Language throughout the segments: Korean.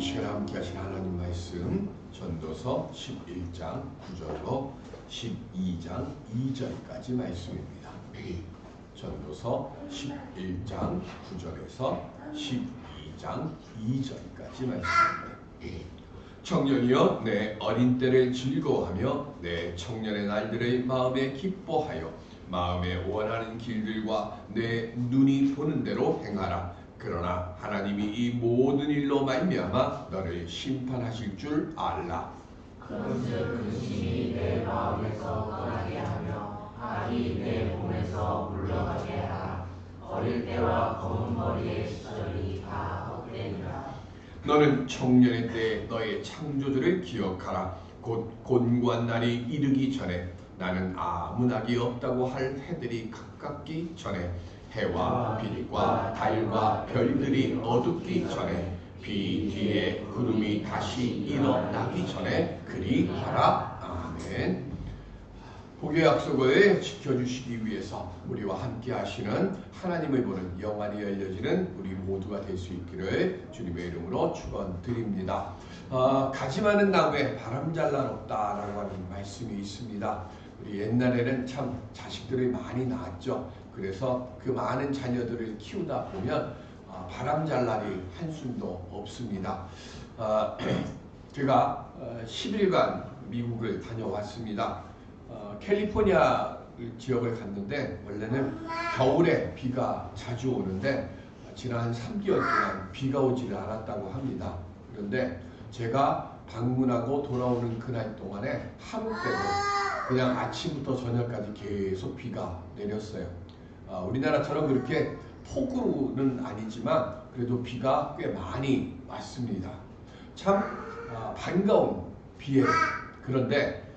시간에 함께 하신 하나님 말씀 전도서 11장 9절로 12장 2절까지 말씀입니다. 전도서 11장 9절에서 12장 2절까지 말씀입니다. 청년이여 내 어린 때를 즐거워하며 내 청년의 날들을 마음에 기뻐하여 마음에 원하는 길들과 내 눈이 보는 대로 행하라. 그러나 하나님이 이 모든 일로 말미암아 너를 심판하실 줄 알라. 그런즉 근심이 내 마음에서 떠나게 하며 악이 내 몸에서 물러가게 하라. 어릴 때와 검은 머리의 시절이 다 헛되니라. 너는 청년의 때에 너의 창조주를 기억하라. 곧 곤고한 날이 이르기 전에 나는 아무 낙이 없다고 할 해들이 가깝기 전에 해와 빛과 달과 별들이 어둡기 전에 비 뒤에 구름이 다시 일어나기 전에 그리하라. 아멘. 복의 약속을 지켜주시기 위해서 우리와 함께 하시는 하나님을 보는 영안이 열려지는 우리 모두가 될 수 있기를 주님의 이름으로 축원드립니다. 가지 많은 나무에 바람 잘 날 없다라고 하는 말씀이 있습니다. 우리 옛날에는 참 자식들을 많이 낳았죠. 그래서 그 많은 자녀들을 키우다 보면 바람 잘 날이 한숨도 없습니다. 제가 10일간 미국을 다녀왔습니다. 캘리포니아 지역을 갔는데 원래는 겨울에 비가 자주 오는데 지난 한 3개월 동안 비가 오지를 않았다고 합니다. 그런데 제가 방문하고 돌아오는 그날 동안에 하루 빼고 그냥 아침부터 저녁까지 계속 비가 내렸어요. 우리나라처럼 그렇게 폭우는 아니지만 그래도 비가 꽤 많이 왔습니다. 참 반가운 비예요. 그런데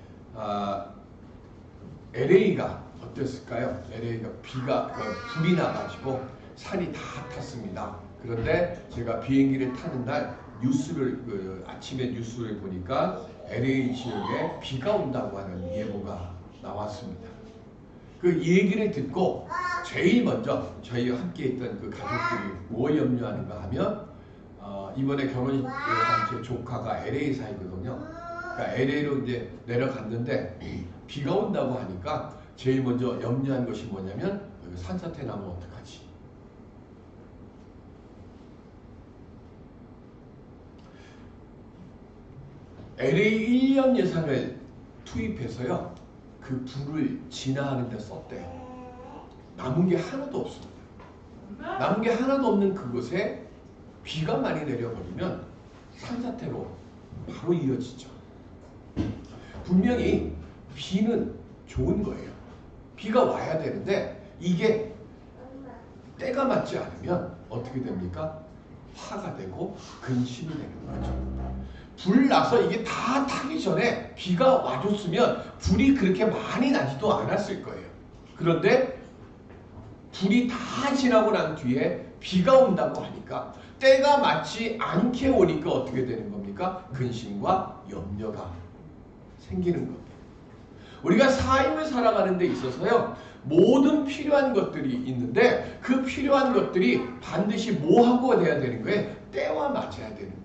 LA가 어땠을까요? LA가 비가 불이 나가지고 산이 다 탔습니다. 그런데 제가 비행기를 타는 날 뉴스를 아침에 뉴스를 보니까 LA 지역에 비가 온다고 하는 예보가 나왔습니다. 그 얘기를 듣고 제일 먼저 저희 함께 있던 그 가족들이 뭐 염려하는가 하면 이번에 결혼한 제 조카가 LA 살거든요. 그러니까 LA로 이제 내려갔는데 비가 온다고 하니까 제일 먼저 염려한 것이 뭐냐면 산사태 나면 어떡하지? LA 1년 예산을 투입해서요. 그 불을 진화하는 데 썼대요. 남은 게 하나도 없습니다. 남은 게 하나도 없는 그곳에 비가 많이 내려버리면 산사태로 바로 이어지죠. 분명히 비는 좋은 거예요. 비가 와야 되는데 이게 때가 맞지 않으면 어떻게 됩니까? 화가 되고 근심이 되는 거죠. 불 나서 이게 다 타기 전에 비가 와줬으면 불이 그렇게 많이 나지도 않았을 거예요. 그런데 불이 다 지나고 난 뒤에 비가 온다고 하니까 때가 맞지 않게 오니까 어떻게 되는 겁니까? 근심과 염려가 생기는 겁니다. 우리가 삶을 살아가는 데 있어서요. 모든 필요한 것들이 있는데 그 필요한 것들이 반드시 뭐하고 돼야 되는 거예요? 때와 맞아야 되는 거예요.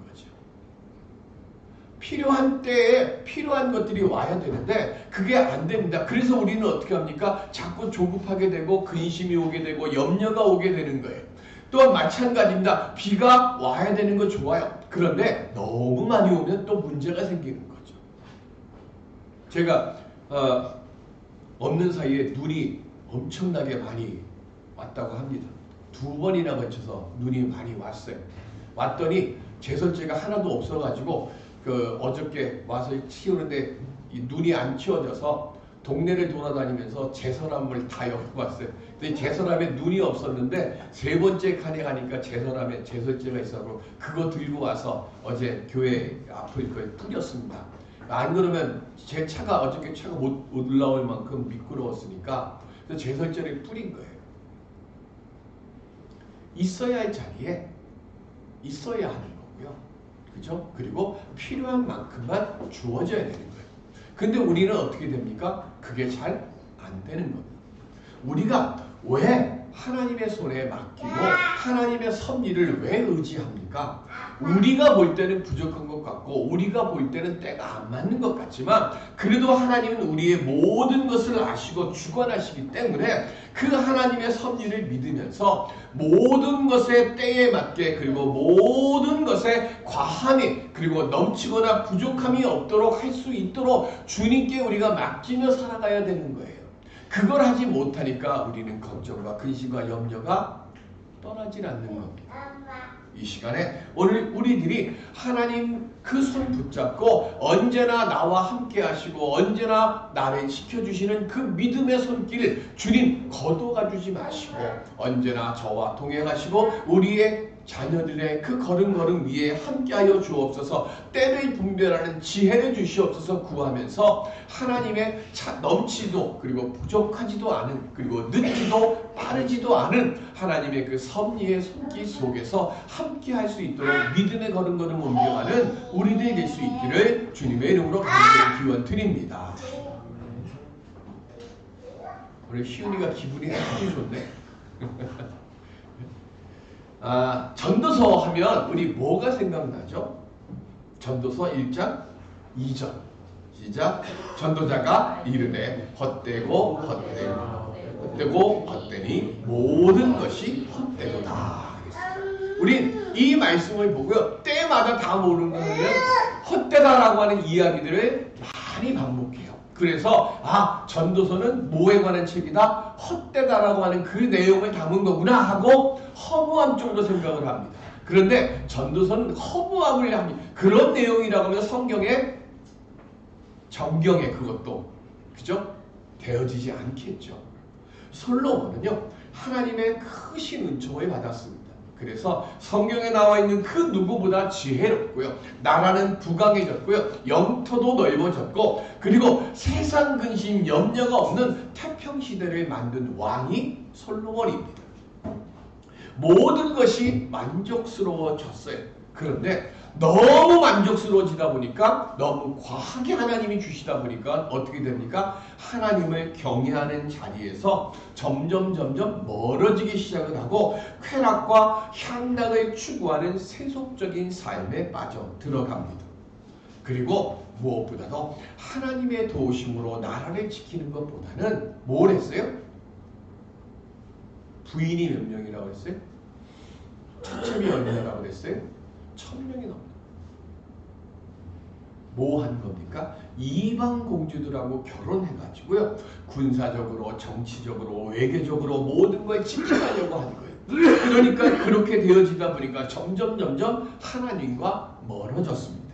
필요한 때에 필요한 것들이 와야 되는데 그게 안 됩니다. 그래서 우리는 어떻게 합니까? 자꾸 조급하게 되고 근심이 오게 되고 염려가 오게 되는 거예요. 또한 마찬가지입니다. 비가 와야 되는 거 좋아요. 그런데 너무 많이 오면 또 문제가 생기는 거죠. 제가 없는 사이에 눈이 엄청나게 많이 왔다고 합니다. 2번이나 걸쳐서 눈이 많이 왔어요. 왔더니 제설제가 하나도 없어가지고 어저께 와서 치우는데 이 눈이 안 치워져서 동네를 돌아다니면서 제설함을 다 엮어봤어요. 근데 제설함에 눈이 없었는데 3번째 칸에 가니까 제설함에 제설제가 있어서 그거 들고 와서 어제 교회 앞을 뿌렸습니다. 안 그러면 제 차가 어저께 차가 못 올라올 만큼 미끄러웠으니까 그래서 제설제를 뿌린 거예요. 있어야 할 자리에 있어야 하는 거고요. 그죠? 그리고 필요한 만큼만 주어져야 되는 거예요. 근데 우리는 어떻게 됩니까? 그게 잘 안 되는 겁니다. 우리가 왜 하나님의 손에 맡기고 하나님의 섭리를 왜 의지합니까? 뭡니까? 우리가 볼 때는 부족한 것 같고 우리가 볼 때는 때가 안 맞는 것 같지만 그래도 하나님은 우리의 모든 것을 아시고 주관하시기 때문에 그 하나님의 섭리를 믿으면서 모든 것의 때에 맞게 그리고 모든 것에 과함이 그리고 넘치거나 부족함이 없도록 할 수 있도록 주님께 우리가 맡기며 살아가야 되는 거예요. 그걸 하지 못하니까 우리는 걱정과 근심과 염려가 떠나질 않는 겁니다. 이 시간에 오늘 우리들이 하나님 그 손 붙잡고 언제나 나와 함께 하시고 언제나 나를 지켜주시는 그 믿음의 손길 주님 거둬가 주지 마시고 언제나 저와 동행하시고 우리의 자녀들의 그 걸음걸음 위에 함께하여 주옵소서. 때를 분별하는 지혜를 주시옵소서 구하면서 하나님의 넘치도 그리고 부족하지도 않은 그리고 늦지도 빠르지도 않은 하나님의 그 섭리의 손길 속에서 함께할 수 있도록 믿음의 걸음걸음 옮겨가는 우리들이 될 수 있기를 주님의 이름으로 간절히 기원 드립니다. 오늘 희은이가 기분이 아주 좋네. 전도서 하면 우리 뭐가 생각나죠? 전도서 1장 2절 시작. 전도자가 이르되 헛되고 헛되니 모든 것이 헛되도다. 우린 이 말씀을 보고요 때마다 다 모르는 거는 헛되다라고 하는 이야기들을 많이 반복해요. 그래서 전도서는 뭐에 관한 책이다? 헛되다라고 하는 그 내용을 담은 거구나 하고 허무함 정도 생각을 합니다. 그런데 전도서는 허무함을 합니다. 그런 내용이라고 하면 성경에 정경에 그것도 그죠? 되어지지 않겠죠. 솔로몬은요 하나님의 크신 은총을 받았습니다. 그래서 성경에 나와 있는 그 누구보다 지혜롭고요. 나라는 부강해졌고요. 영토도 넓어졌고 그리고 세상 근심 염려가 없는 태평시대를 만든 왕이 솔로몬입니다. 모든 것이 만족스러워졌어요. 그런데 너무 만족스러워지다 보니까 너무 과하게 하나님이 주시다 보니까 어떻게 됩니까? 하나님을 경외하는 자리에서 점점 멀어지기 시작을 하고 쾌락과 향락을 추구하는 세속적인 삶에 빠져 들어갑니다. 그리고 무엇보다도 하나님의 도우심으로 나라를 지키는 것보다는 뭘 했어요? 부인이 몇 명이라고 했어요? 처첩이 얼마라고 했어요? 1000명이 넘는. 뭐 한 겁니까? 이방 공주들하고 결혼해가지고요. 군사적으로, 정치적으로, 외교적으로 모든 걸 지켜가려고 한 거예요. 그러니까 그렇게 되어지다 보니까 점점 하나님과 멀어졌습니다.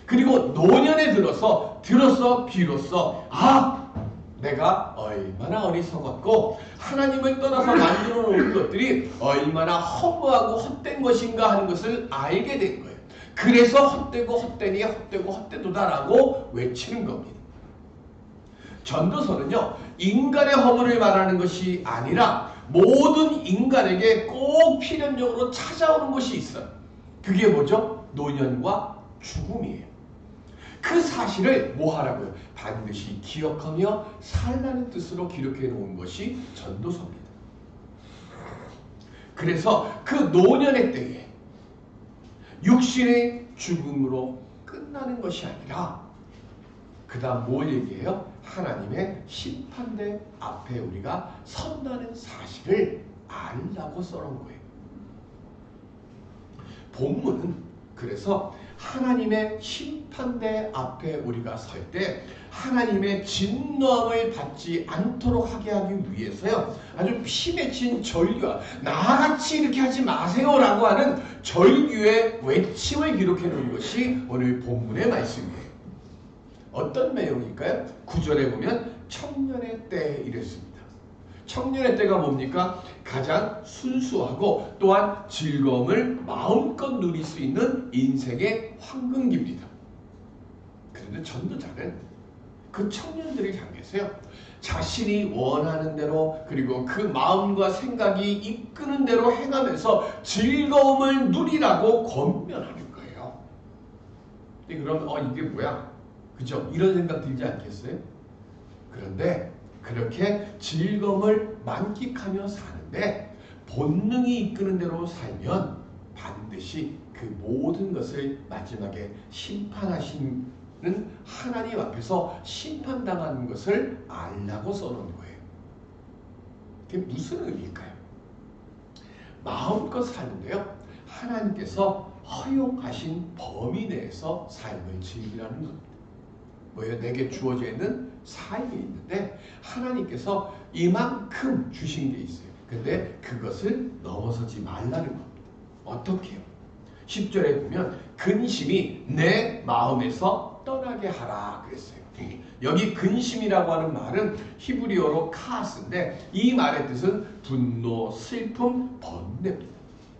그리고 노년에 들어서 비로소 내가 얼마나 어리석었고 하나님을 떠나서 만들어 놓은 것들이 얼마나 허무하고 헛된 것인가 하는 것을 알게 된 거예요. 그래서 헛되고 헛되니 헛되고 헛되도다라고 외치는 겁니다. 전도서는요 인간의 허물을 말하는 것이 아니라 모든 인간에게 꼭 필연적으로 찾아오는 것이 있어요. 그게 뭐죠? 노년과 죽음이에요. 그 사실을 뭐 하라고요? 반드시 기억하며 살라는 뜻으로 기록해 놓은 것이 전도서입니다. 그래서 그 노년의 때에 육신의 죽음으로 끝나는 것이 아니라 그 다음 뭘 얘기해요? 하나님의 심판대 앞에 우리가 선다는 사실을 알라고 써놓은 거예요. 본문은 그래서 하나님의 심판대 앞에 우리가 설 때 하나님의 진노함을 받지 않도록 하게 하기 위해서요. 아주 피 맺힌 절규와 나같이 이렇게 하지 마세요라고 하는 절규의 외침을 기록해 놓은 것이 오늘 본문의 말씀이에요. 어떤 내용일까요? 9절에 보면 청년의 때 이랬습니다. 청년의 때가 뭡니까? 가장 순수하고 또한 즐거움을 마음껏 누릴 수 있는 인생의 황금기입니다. 그런데 전도자는 그 청년들이 향해서요. 자신이 원하는 대로 그리고 그 마음과 생각이 이끄는 대로 행하면서 즐거움을 누리라고 권면하는 거예요. 그럼 이게 뭐야? 그죠? 이런 생각 들지 않겠어요? 그런데 그렇게 즐거움을 만끽하며 사는데 본능이 이끄는 대로 살면 반드시 그 모든 것을 마지막에 심판하시는 하나님 앞에서 심판당하는 것을 알라고 써놓은 거예요. 그게 무슨 의미일까요? 마음껏 사는데요. 하나님께서 허용하신 범위 내에서 삶을 즐기라는 겁니다. 뭐예요? 내게 주어져 있는 삶이 있는데 하나님께서 이만큼 주신 게 있어요. 근데 그것을 넘어서지 말라는 겁니다. 어떻게 해요? 10절에 보면 근심이 내 마음에서 떠나게 하라 그랬어요. 여기 근심이라고 하는 말은 히브리어로 카스인데 이 말의 뜻은 분노, 슬픔, 번뇌입니다.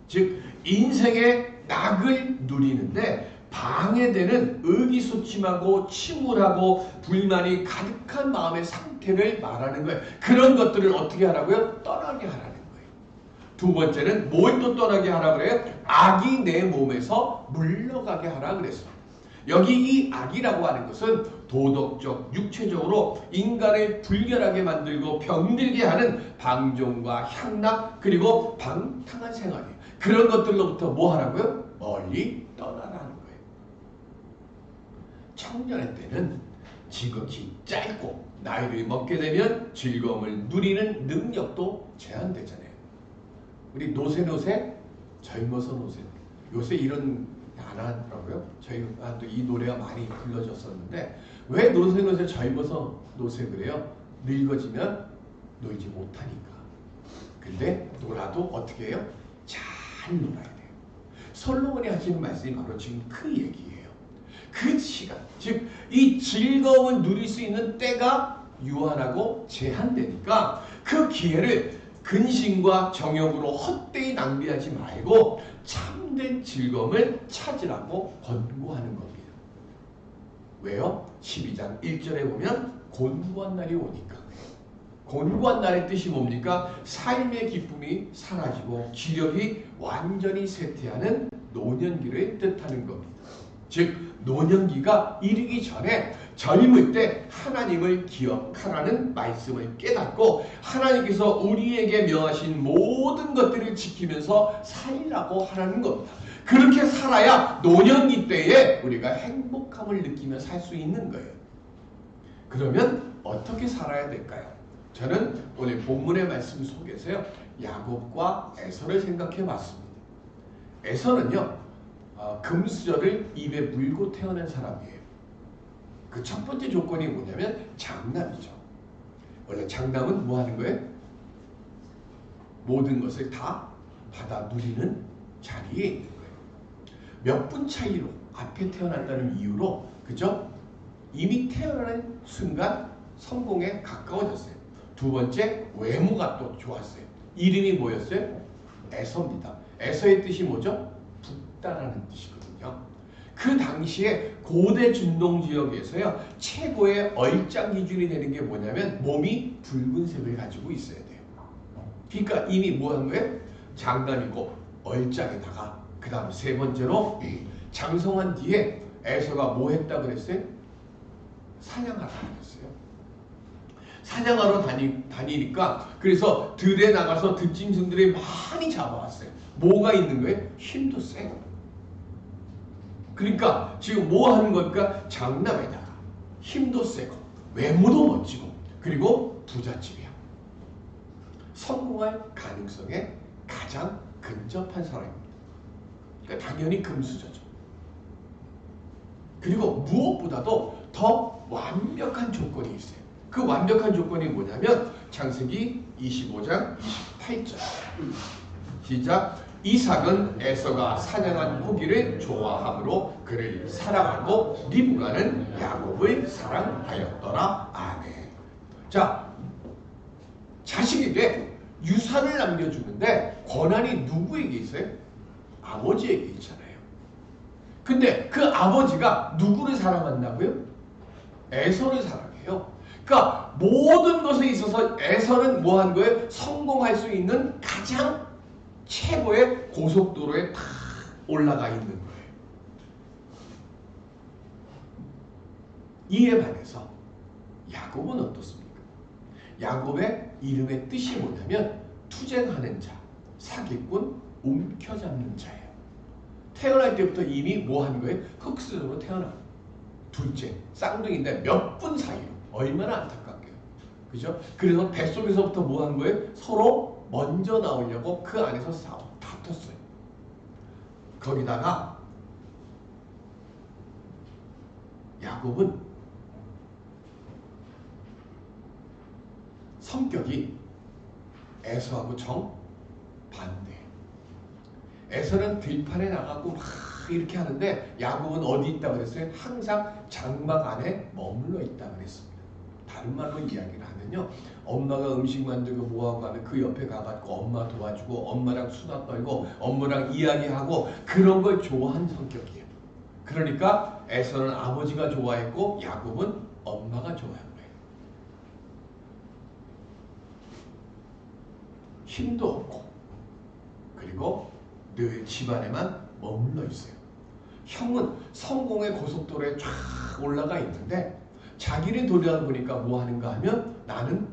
즉 인생의 낙을 누리는데 방해되는 의기소침하고 침울하고 불만이 가득한 마음의 상태를 말하는 거예요. 그런 것들을 어떻게 하라고요? 떠나게 하라는 거예요. 두 번째는 뭘 또 떠나게 하라 그래요? 악이 내 몸에서 물러가게 하라 그랬어요. 여기 이 악이라고 하는 것은 도덕적, 육체적으로 인간을 불결하게 만들고 병들게 하는 방종과 향락 그리고 방탕한 생활이에요. 그런 것들로부터 뭐 하라고요? 멀리 떠나라는 거예요. 청년의 때는 지극히 짧고 나이를 먹게 되면 즐거움을 누리는 능력도 제한되잖아요. 우리 노세 젊어서 노세 요새 이런 안 하더라고요. 저희가 또 이 노래가 많이 불러졌었는데 왜 노세 젊어서 노세 그래요? 늙어지면 놀지 못하니까. 근데 놀아도 어떻게 해요? 잘 놀아야 돼요. 솔로몬이 하시는 말씀이 바로 지금 그 얘기예요. 그 시간, 즉 이 즐거움을 누릴 수 있는 때가 유한하고 제한되니까 그 기회를 근심과 정욕으로 헛되이 낭비하지 말고 참된 즐거움을 찾으라고 권고하는 겁니다. 왜요? 12장 1절에 보면 곤고한 날이 오니까. 곤고한 날의 뜻이 뭡니까? 삶의 기쁨이 사라지고 기력이 완전히 쇠퇴하는 노년기를 뜻하는 겁니다. 즉 노년기가 이르기 전에 젊을 때 하나님을 기억하라는 말씀을 깨닫고 하나님께서 우리에게 명하신 모든 것들을 지키면서 살라고 하라는 겁니다. 그렇게 살아야 노년기 때에 우리가 행복함을 느끼며 살 수 있는 거예요. 그러면 어떻게 살아야 될까요? 저는 오늘 본문의 말씀 속에서요 야곱과 에서를 생각해 봤습니다. 에서는요 금수저를 입에 물고 태어난 사람이에요. 그 첫 번째 조건이 뭐냐면 장남이죠. 원래 장남은 뭐 하는 거예요? 모든 것을 다 받아 누리는 자리에 있는 거예요. 몇 분 차이로 앞에 태어났다는 이유로 그죠? 이미 태어나는 순간 성공에 가까워졌어요. 두 번째 외모가 또 좋았어요. 이름이 뭐였어요? 에서입니다. 에서의 뜻이 뭐죠? 북다라는 뜻이거든요. 그 당시에 고대 중동 지역에서요 최고의 얼짱 기준이 되는 게 뭐냐면 몸이 붉은색을 가지고 있어야 돼요. 그러니까 이미 뭐 한 거예요? 장남이고 얼짱에다가 그 다음 세 번째로 장성한 뒤에 에서가 뭐 했다 그랬어요? 사냥하러 다녔어요. 사냥하러 다니니까 그래서 들에 나가서 들짐승들이 많이 잡아왔어요. 뭐가 있는 거예요? 힘도 세고. 그러니까 지금 뭐 하는 겁니까? 장남에다가 힘도 세고 외모도 멋지고 그리고 부잣집이야. 성공할 가능성에 가장 근접한 사람입니다. 그러니까 당연히 금수저죠. 그리고 무엇보다도 더 완벽한 조건이 있어요. 그 완벽한 조건이 뭐냐면 창세기 25장 28절 시작. 이삭은 에서가 사냥한 고기를 좋아하므로 그를 사랑하고 리브가는 야곱을 사랑하였더라. 아멘. 자, 자식에게 유산을 남겨주는데 권한이 누구에게 있어요? 아버지에게 있잖아요. 근데 그 아버지가 누구를 사랑한다고요? 에서를 사랑해요. 그러니까 모든 것에 있어서 에서는 뭐 한 거예요? 성공할 수 있는 가장 최고의 고속도로에 탁 올라가 있는 거예요. 이에 반해서 야곱은 어떻습니까? 야곱의 이름의 뜻이 뭐냐면 투쟁하는 자, 사기꾼, 움켜잡는 자예요. 태어날 때부터 이미 뭐 한 거예요? 흑수저로 태어나. 둘째, 쌍둥이인데 몇 분 사이로. 얼마나 안타깝게요. 그죠? 그래서 뱃속에서부터 뭐 한 거예요? 서로 먼저 나오려고 그 안에서 다퉜어요. 거기다가 야곱은 성격이 에서하고 정반대. 에서는 들판에 나가고 막 이렇게 하는데 야곱은 어디 있다고 그랬어요? 항상 장막 안에 머물러 있다고 그랬습니다. 다른 말로 이야기를 하면요. 엄마가 음식 만들고 뭐하고 하면 그 옆에 가가지고 엄마 도와주고 엄마랑 수다 떨고 엄마랑 이야기하고 그런 걸 좋아하는 성격이에요. 그러니까 에서는 아버지가 좋아했고 야곱은 엄마가 좋아한 거예요. 힘도 없고 그리고 늘 집안에만 머물러 있어요. 형은 성공의 고속도로에 쫙 올라가 있는데 자기를 돌아보니까 뭐 하는가 하면 나는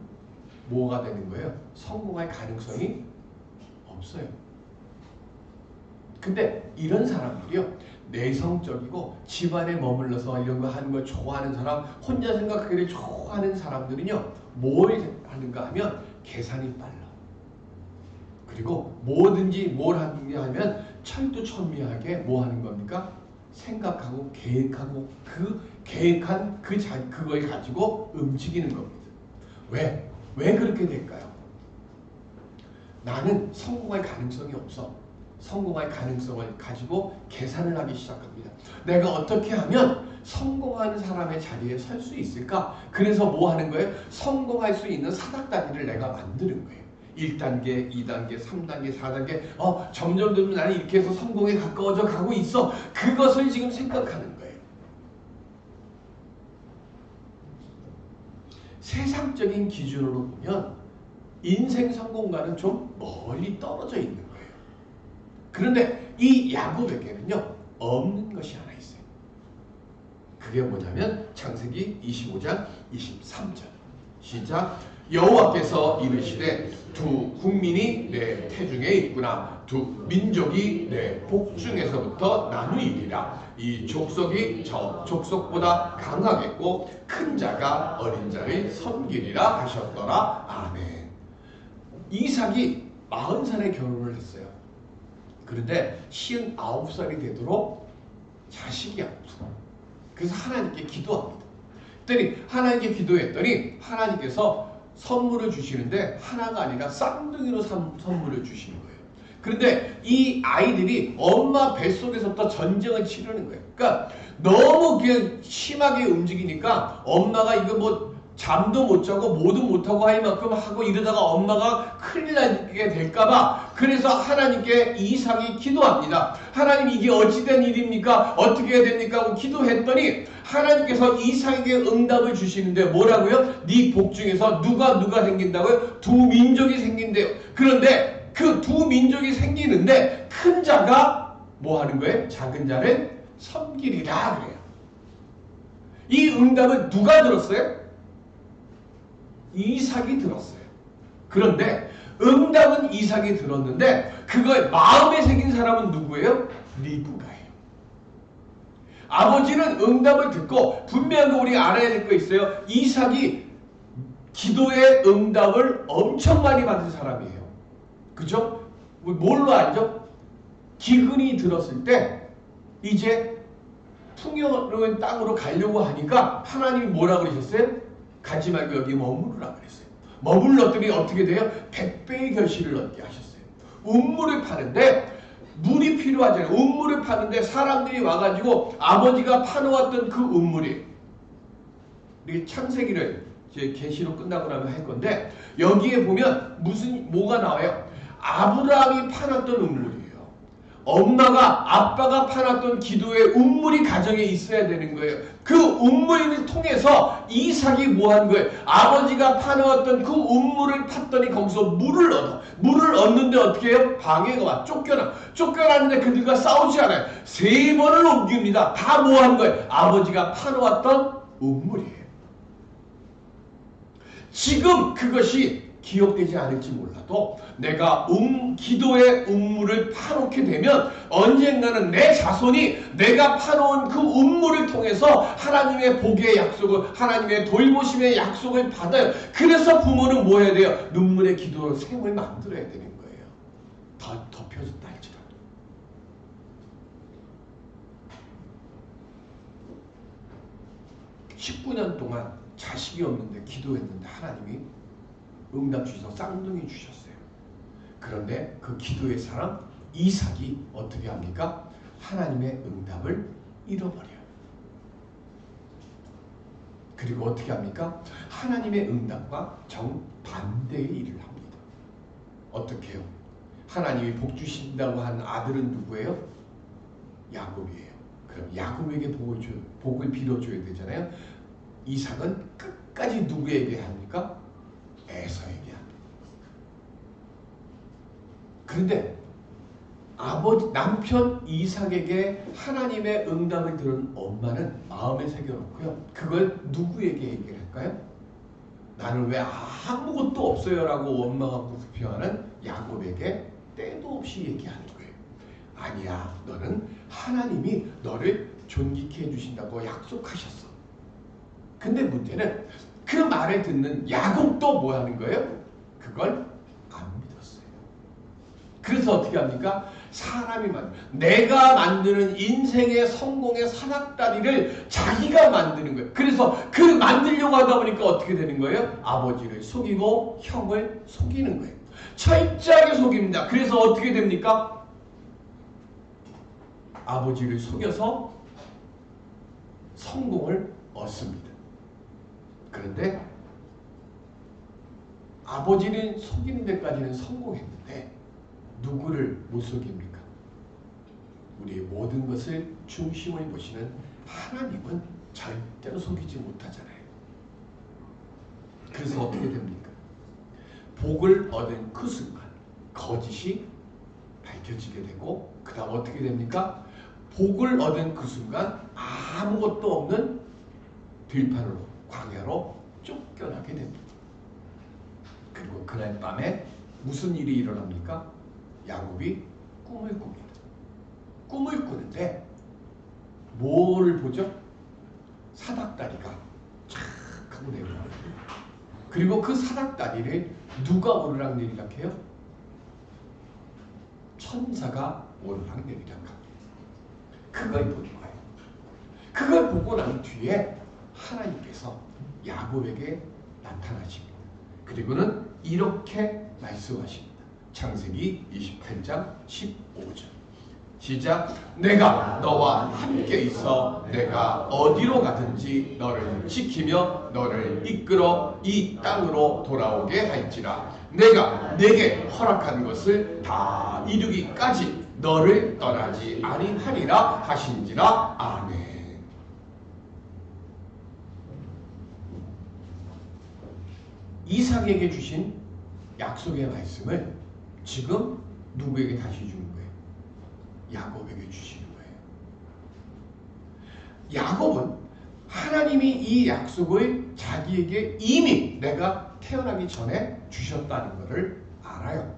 뭐가 되는 거예요? 성공할 가능성이 없어요. 근데 이런 사람들이요. 내성적이고 집안에 머물러서 이런 거 하는 걸 좋아하는 사람, 혼자 생각하기를 좋아하는 사람들은요. 뭘 하는가 하면 계산이 빨라. 그리고 뭐든지 뭘 하느냐 하면 철두철미하게 뭐 하는 겁니까? 생각하고 계획하고 그 계획한 그걸 가지고 움직이는 겁니다. 왜? 왜 그렇게 될까요? 나는 성공할 가능성이 없어. 성공할 가능성을 가지고 계산을 하기 시작합니다. 내가 어떻게 하면 성공하는 사람의 자리에 설 수 있을까? 그래서 뭐 하는 거예요? 성공할 수 있는 사닥다리를 내가 만드는 거예요. 1단계, 2단계, 3단계, 4단계 점점 나는 이렇게 해서 성공에 가까워져 가고 있어. 그것을 지금 생각하는 거예요. 세상적인 기준으로 보면 인생 성공과는 좀 멀리 떨어져 있는 거예요. 그런데 이 야곱에게는요. 없는 것이 하나 있어요. 그게 뭐냐면 창세기 25장 23절 시작. 여호와께서 이르시되 두 국민이 내 태중에 있구나. 두 민족이 내 복중에서부터 나누이리라. 이 족속이 저 족속보다 강하겠고 큰 자가 어린 자를 섬기리라 하셨더라. 아멘. 이삭이 40살에 결혼을 했어요. 그런데 59살이 되도록 자식이 없어. 그래서 하나님께 기도합니다. 그랬더니 하나님께 기도했더니 하나님께서 선물을 주시는데 하나가 아니라 쌍둥이로 선물을 주시는 거예요. 그런데 이 아이들이 엄마 뱃속에서부터 전쟁을 치르는 거예요. 그러니까 너무 그냥 심하게 움직이니까 엄마가 이거 뭐 잠도 못 자고 뭐도 못하고 할 만큼 하고 이러다가 엄마가 큰일 나게 될까봐 그래서 하나님께 이삭이 기도합니다. 하나님 이게 어찌된 일입니까? 어떻게 해야 됩니까? 하고 기도했더니 하나님께서 이삭에게 응답을 주시는데 뭐라고요? 네 복중에서 누가 생긴다고요? 두 민족이 생긴대요. 그런데 그 두 민족이 생기는데 큰 자가 뭐 하는 거예요? 작은 자를 섬기리라 그래요. 이 응답을 누가 들었어요? 이삭이 들었어요. 그런데 응답은 이삭이 들었는데 그걸 마음에 새긴 사람은 누구예요? 리브가예요. 아버지는 응답을 듣고 분명히 우리가 알아야 될 거 있어요. 이삭이 기도의 응답을 엄청 많이 받은 사람이에요. 그죠? 뭘로 알죠? 기근이 들었을 때 이제 풍요로운 땅으로 가려고 하니까 하나님이 뭐라고 그러셨어요? 가지 말고 여기 머무르라 그랬어요. 머물렀더니 어떻게 돼요? 100배의 결실을 얻게 하셨어요. 운물을 파는데 물이 필요하잖아요. 운물을 파는데 사람들이 와가지고 아버지가 파놓았던 그 운물이 우리 창세기를 이제 계시로 끝나고 나면 할 건데 여기에 보면 뭐가 나와요? 아브라함이 파놨던 운물이에요. 엄마가 아빠가 파놨던 기도의 운물이 가정에 있어야 되는 거예요. 그 운물을 통해서 이삭이 뭐 한 거예요? 아버지가 파놓았던 그 운물을 팠더니 거기서 물을 얻어. 물을 얻는데 어떻게 해요? 방해가 와. 쫓겨나는데 그들과 싸우지 않아요. 3번을 옮깁니다. 다 뭐 한 거예요? 아버지가 파놓았던 운물이에요. 지금 그것이 기억되지 않을지 몰라도 내가 기도의 음물을 파놓게 되면 언젠가는 내 자손이 내가 파놓은 그 음물을 통해서 하나님의 복의 약속을, 하나님의 돌보심의 약속을 받아요. 그래서 부모는 뭐 해야 돼요? 눈물의 기도로 샘을 만들어야 되는 거예요. 더 덮여졌다 할지라도. 19년 동안 자식이 없는데 기도했는데 하나님이 응답 주셔서 쌍둥이 주셨어요. 그런데 그 기도의 사람 이삭이 어떻게 합니까? 하나님의 응답을 잃어버려요. 그리고 어떻게 합니까? 하나님의 응답과 정반대의 일을 합니다. 어떻게 해요? 하나님이 복 주신다고 한 아들은 누구예요? 야곱이에요. 그럼 야곱에게 복을 빌어줘야 되잖아요. 이삭은 끝까지 누구에게 합니까? 에서에게 합니다. 그런데 남편 이삭에게 하나님의 응답을 들은 엄마는 마음에 새겨놓고요. 그걸 누구에게 얘기를 할까요? 나는 왜 아무것도 없어요 라고 원망하고 불평하는 야곱에게 때도 없이 얘기하는 거예요. 아니야, 너는 하나님이 너를 존귀케 해주신다고 약속하셨어. 근데 문제는 그 말을 듣는 야곱도 뭐 하는 거예요? 그걸 안 믿었어요. 그래서 어떻게 합니까? 내가 만드는 인생의 성공의 사닥다리를 자기가 만드는 거예요. 그래서 그 만들려고 하다 보니까 어떻게 되는 거예요? 아버지를 속이고 형을 속이는 거예요. 철저하게 속입니다. 그래서 어떻게 됩니까? 아버지를 속여서 성공을 얻습니다. 그런데 아버지는 속이는 데까지는 성공했는데 누구를 못 속입니까? 우리의 모든 것을 중심을 보시는 하나님은 절대로 속이지 못하잖아요. 그래서 어떻게 됩니까? 복을 얻은 그 순간 거짓이 밝혀지게 되고 그 다음 어떻게 됩니까? 복을 얻은 그 순간 아무것도 없는 들판으로 광야로 쫓겨나게 됩니다. 그리고 그날 밤에 무슨 일이 일어납니까? 야곱이 꿈을 꿉니다. 꿈을 꾸는데 뭐를 보죠? 사닥다리가 쫙 하고 내려와요. 그리고 그 사닥다리를 누가 오르락내리락 해요? 천사가 오르락내리락 합니다. 그걸 보는 거예요. 그걸 보고 난 뒤에 하나님께서 야곱에게 나타나십니다. 그리고는 이렇게 말씀하십니다. 창세기 28장 15절 시작. 내가 너와 함께 있어 내가 어디로 가든지 너를 지키며 너를 이끌어 이 땅으로 돌아오게 할지라. 내가 내게 허락한 것을 다 이루기까지 너를 떠나지 아니하리라 하신지라. 아멘. 이삭에게 주신 약속의 말씀을 지금 누구에게 다시 주는 거예요? 야곱에게 주시는 거예요. 야곱은 하나님이 이 약속을 자기에게 이미 내가 태어나기 전에 주셨다는 것을 알아요.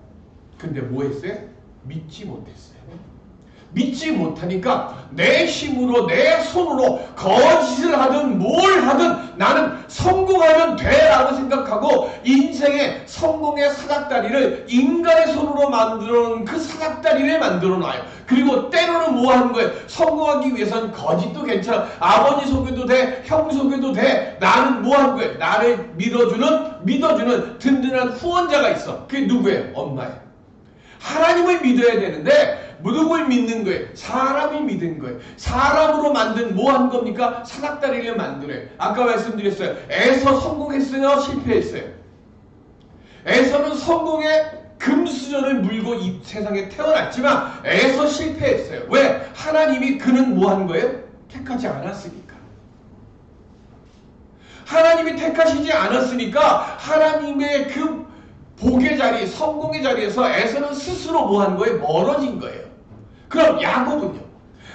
근데 뭐 했어요? 믿지 못했어요. 믿지 못하니까 내 힘으로 내 손으로 거짓을 하든 뭘 하든 나는 성공하면 돼라고 생각하고 인생의 성공의 사닥다리를 인간의 손으로 만들어 놓은 그 사닥다리를 만들어 놔요. 그리고 때로는 뭐 하는 거예요? 성공하기 위해서는 거짓도 괜찮아. 아버지 속여도 돼, 형 속여도 돼. 나는 뭐 하는 거예요? 나를 믿어주는 든든한 후원자가 있어. 그게 누구예요? 엄마예요. 하나님을 믿어야 되는데 누굴 믿는 거예요? 사람이 믿은 거예요. 사람으로 만든 뭐 한 겁니까? 사닥다리를 만들어요. 아까 말씀드렸어요. 에서 성공했어요? 실패했어요? 에서는 성공의 금수저를 물고 이 세상에 태어났지만 에서 실패했어요. 왜? 하나님이 그는 뭐 한 거예요? 택하지 않았으니까. 하나님이 택하시지 않았으니까 하나님의 그 복의 자리, 성공의 자리에서 에서는 스스로 뭐 한 거예요? 멀어진 거예요. 그럼 야곱은요?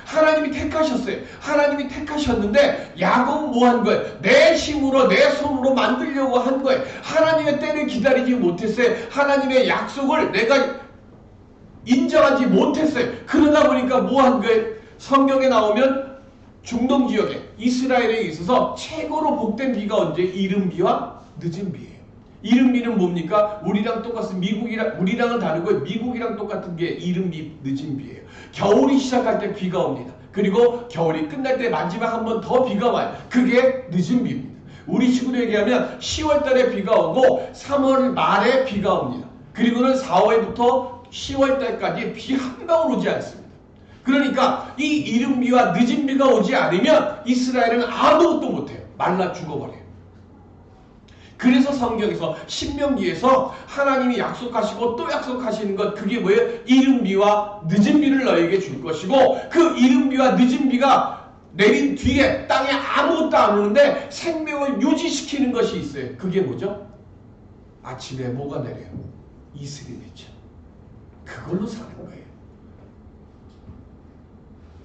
하나님이 택하셨어요. 하나님이 택하셨는데 야곱은 뭐 한 거예요? 내 힘으로 내 손으로 만들려고 한 거예요. 하나님의 때를 기다리지 못했어요. 하나님의 약속을 내가 인정하지 못했어요. 그러다 보니까 뭐 한 거예요? 성경에 나오면 중동 지역에 이스라엘에 있어서 최고로 복된 비가 언제? 이른 비와 늦은 비예요. 이른 비는 뭡니까? 우리랑 똑같은 우리랑은 다르고 미국이랑 똑같은 게 이른 비, 늦은 비예요. 겨울이 시작할 때 비가 옵니다. 그리고 겨울이 끝날 때 마지막 한 번 더 비가 와요. 그게 늦은 비입니다. 우리 식으로 얘기하면 10월 달에 비가 오고 3월 말에 비가 옵니다. 그리고는 4월부터 10월 달까지 비 한 방울 오지 않습니다. 그러니까 이 이른 비와 늦은 비가 오지 않으면 이스라엘은 아무것도 못해요. 말라 죽어버려요. 그래서 성경에서 신명기에서 하나님이 약속하시고 또 약속하시는 것, 그게 뭐예요? 이른 비와 늦은 비를 너에게 줄 것이고, 그 이른 비와 늦은 비가 내린 뒤에 땅에 아무것도 안 오는데 생명을 유지시키는 것이 있어요. 그게 뭐죠? 아침에 뭐가 내려요? 이슬이 내죠. 그걸로 사는 거예요.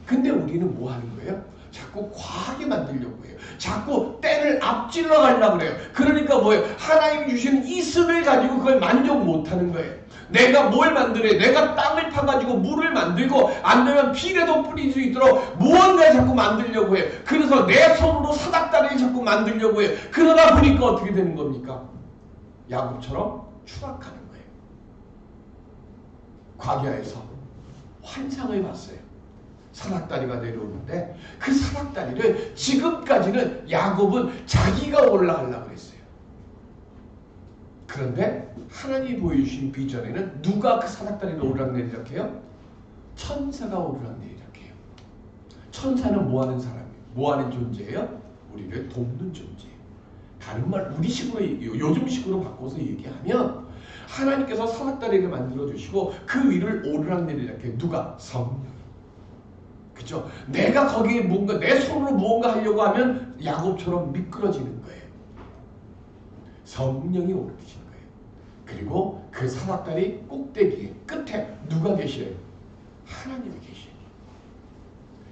근데 우리는 뭐 하는 거예요? 자꾸 과하게 만들려고 해요. 자꾸 때를 앞질러 가려고 그래요. 그러니까 뭐예요? 하나님이 주신 이슬을 가지고 그걸 만족 못하는 거예요. 내가 뭘 만들어요? 내가 땅을 파가지고 물을 만들고 안 되면 비라도 뿌릴 수 있도록 무언가를 자꾸 만들려고 해요. 그래서 내 손으로 사닥다리를 자꾸 만들려고 해요. 그러다 보니까 어떻게 되는 겁니까? 야곱처럼 추락하는 거예요. 광야에서 환상을 봤어요. 사닥다리가 내려오는데 그 사닥다리를 지금까지는 야곱은 자기가 올라가려고 했어요. 그런데 하나님이 보여주신 비전에는 누가 그 사닥다리를 오르락내리락 해요? 천사가 오르락내리락 해요. 천사는 뭐 하는 사람이에요? 뭐 하는 존재예요? 우리를 돕는 존재예요. 다른 말 우리식으로 요즘식으로 바꿔서 얘기하면 하나님께서 사닥다리를 만들어 주시고 그 위를 오르락내리락 해요. 누가? 성령. 그죠? 내가 거기에 뭔가 내 손으로 무언가 하려고 하면 야곱처럼 미끄러지는 거예요. 성령이 오르신 거예요. 그리고 그 사닥다리 꼭대기에 끝에 누가 계셔요? 하나님이 계셔요.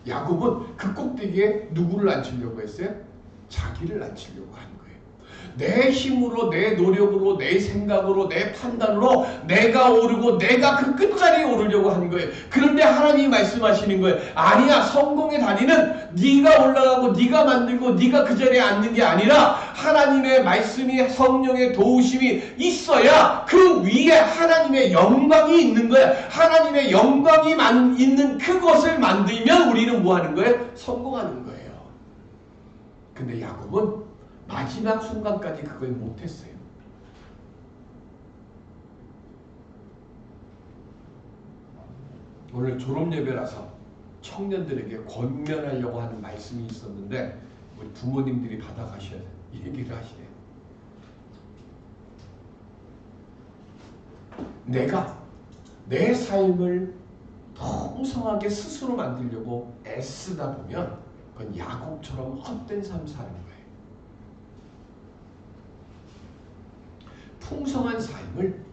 야곱은 그 꼭대기에 누구를 앉히려고 했어요? 자기를 앉히려고 하는 거예요. 내 힘으로, 내 노력으로, 내 생각으로, 내 판단으로 내가 오르고 내가 그 끝자리에 오르려고 하는 거예요. 그런데 하나님이 말씀하시는 거예요. 아니야, 성공의 다리는 네가 올라가고 네가 만들고 네가 그 자리에 앉는 게 아니라 하나님의 말씀이, 성령의 도우심이 있어야 그 위에 하나님의 영광이 있는 거예요. 하나님의 영광이 있는 그것을 만들면 우리는 뭐 하는 거예요? 성공하는 거예요. 근데 야곱은 마지막 순간까지 그걸 못했어요. 오늘 졸업예배라서 청년들에게 권면하려고 하는 말씀이 있었는데 우리 부모님들이 받아가셔야 돼요. 얘기를 하시래요. 내가 내 삶을 풍성하게 스스로 만들려고 애쓰다 보면 그건 야곱처럼 헛된 삶 사는 거예요. 풍성한 삶을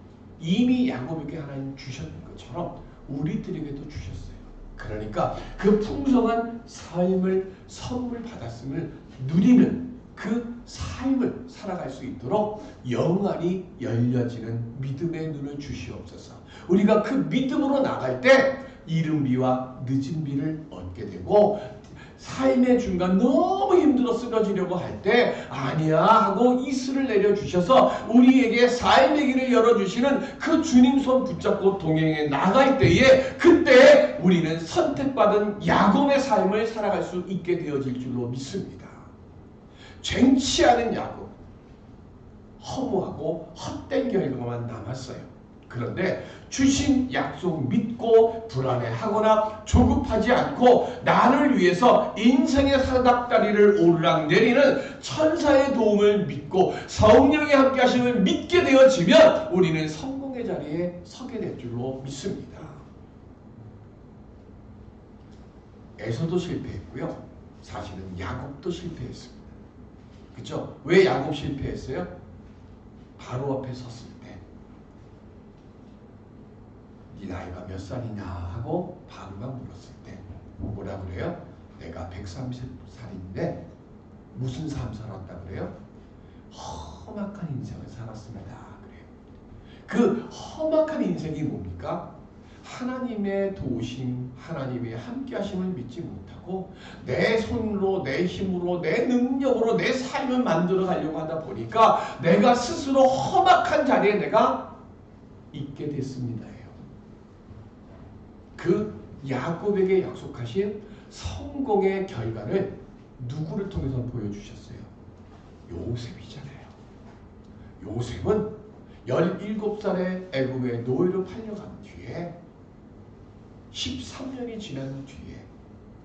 이미 야곱에게 하나님 주셨는 것처럼 우리들에게도 주셨어요. 그러니까 그 풍성한 삶을 선물 받았음을 누리는 그 삶을 살아갈 수 있도록 영안이 열려지는 믿음의 눈을 주시옵소서. 우리가 그 믿음으로 나갈 때 이른 비와 늦은 비를 얻게 되고, 삶의 중간 너무 힘들어 쓰러지려고 할 때 아니야 하고 이슬을 내려주셔서 우리에게 삶의 길을 열어주시는 그 주님 손 붙잡고 동행해 나갈 때에, 그때 우리는 선택받은 야곱의 삶을 살아갈 수 있게 되어질 줄로 믿습니다. 쟁취 않은 야곱, 허무하고 헛된 결과만 남았어요. 그런데 주신 약속 믿고 불안해하거나 조급하지 않고 나를 위해서 인생의 사닥다리를 오르락내리는 천사의 도움을 믿고 성령의 함께 하심을 믿게 되어지면 우리는 성공의 자리에 서게 될 줄로 믿습니다. 에서도 실패했고요. 사실은 야곱도 실패했습니다. 그렇죠? 왜 야곱 실패했어요? 바로 앞에 섰을 때 네 나이가 몇 살이냐 하고 바로가 물었을 때 뭐라 그래요? 내가 130살인데 무슨 삶 살았다 그래요? 험악한 인생을 살았습니다. 그래요. 그 험악한 인생이 뭡니까? 하나님의 도우심, 하나님의 함께하심을 믿지 못하고 내 손으로, 내 힘으로, 내 능력으로 내 삶을 만들어 가려고 하다 보니까 내가 스스로 험악한 자리에 내가 있게 됐습니다예요. 그 야곱에게 약속하신 성공의 결과를 누구를 통해서 보여주셨어요? 요셉이잖아요. 요셉은 17살에 애굽의 노예로 팔려간 뒤에 13년이 지난 뒤에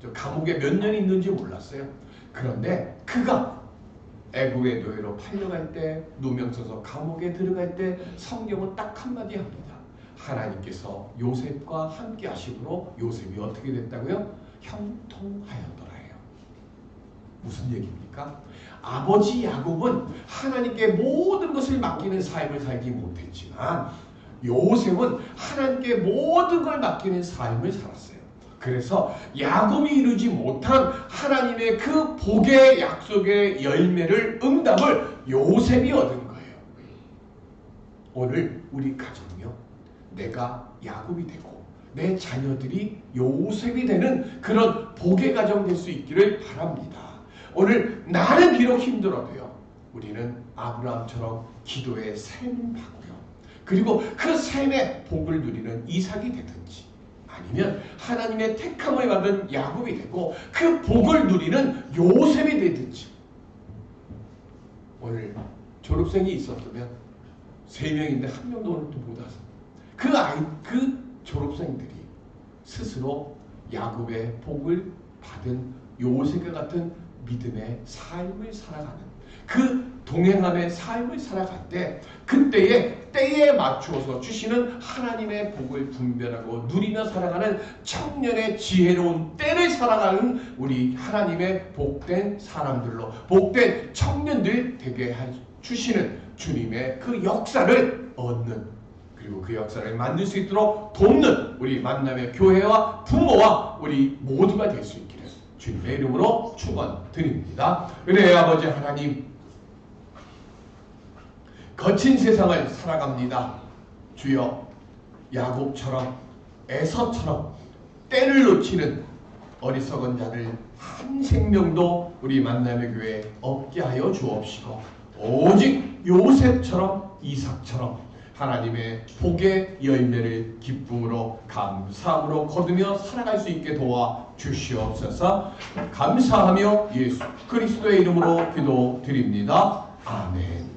저 감옥에 몇 년이 있는지 몰랐어요. 그런데 그가 애굽의 노예로 팔려갈 때, 누명 써서 감옥에 들어갈 때 성경은 딱 한마디 합니다. 하나님께서 요셉과 함께 하심으로 요셉이 어떻게 됐다고요? 형통하였더라요. 무슨 얘기입니까? 아버지 야곱은 하나님께 모든 것을 맡기는 삶을 살지 못했지만 요셉은 하나님께 모든 걸 맡기는 삶을 살았어요. 그래서 야곱이 이루지 못한 하나님의 그 복의 약속의 열매를, 응답을 요셉이 얻은 거예요. 오늘 우리 가정이요, 내가 야곱이 되고 내 자녀들이 요셉이 되는 그런 복의 가정 될 수 있기를 바랍니다. 오늘 나는 비록 힘들어도요, 우리는 아브라함처럼 기도의 삶을 받고요, 그리고 그 삶의 복을 누리는 이삭이 되든지, 아니면 하나님의 택함을 받은 야곱이 되고 그 복을 누리는 요셉이 되든지. 오늘 졸업생이 있었다면 3명인데 1명도 오늘 또 못 와서 그 졸업생들이 스스로 야곱의 복을 받은 요셉과 같은 믿음의 삶을 살아가는, 그 동행함의 삶을 살아갈 때 그때의 때에 맞추어서 주시는 하나님의 복을 분별하고 누리며 살아가는 청년의 지혜로운 때를 살아가는 우리 하나님의 복된 사람들로, 복된 청년들 되게 주시는 주님의 그 역사를 얻는, 그리고 그 역사를 만들 수 있도록 돕는 우리 만남의 교회와 부모와 우리 모두가 될 수 있기를 주님의 이름으로 축원드립니다. 은혜의 아버지 하나님, 거친 세상을 살아갑니다. 주여, 야곱처럼 에서처럼 때를 놓치는 어리석은 자들 한 생명도 우리 만남의 교회에 없게 하여 주옵시고, 오직 요셉처럼 이삭처럼 하나님의 복의 열매를 기쁨으로 감사함으로 거두며 살아갈 수 있게 도와 주시옵소서. 감사하며 예수 그리스도의 이름으로 기도드립니다. 아멘.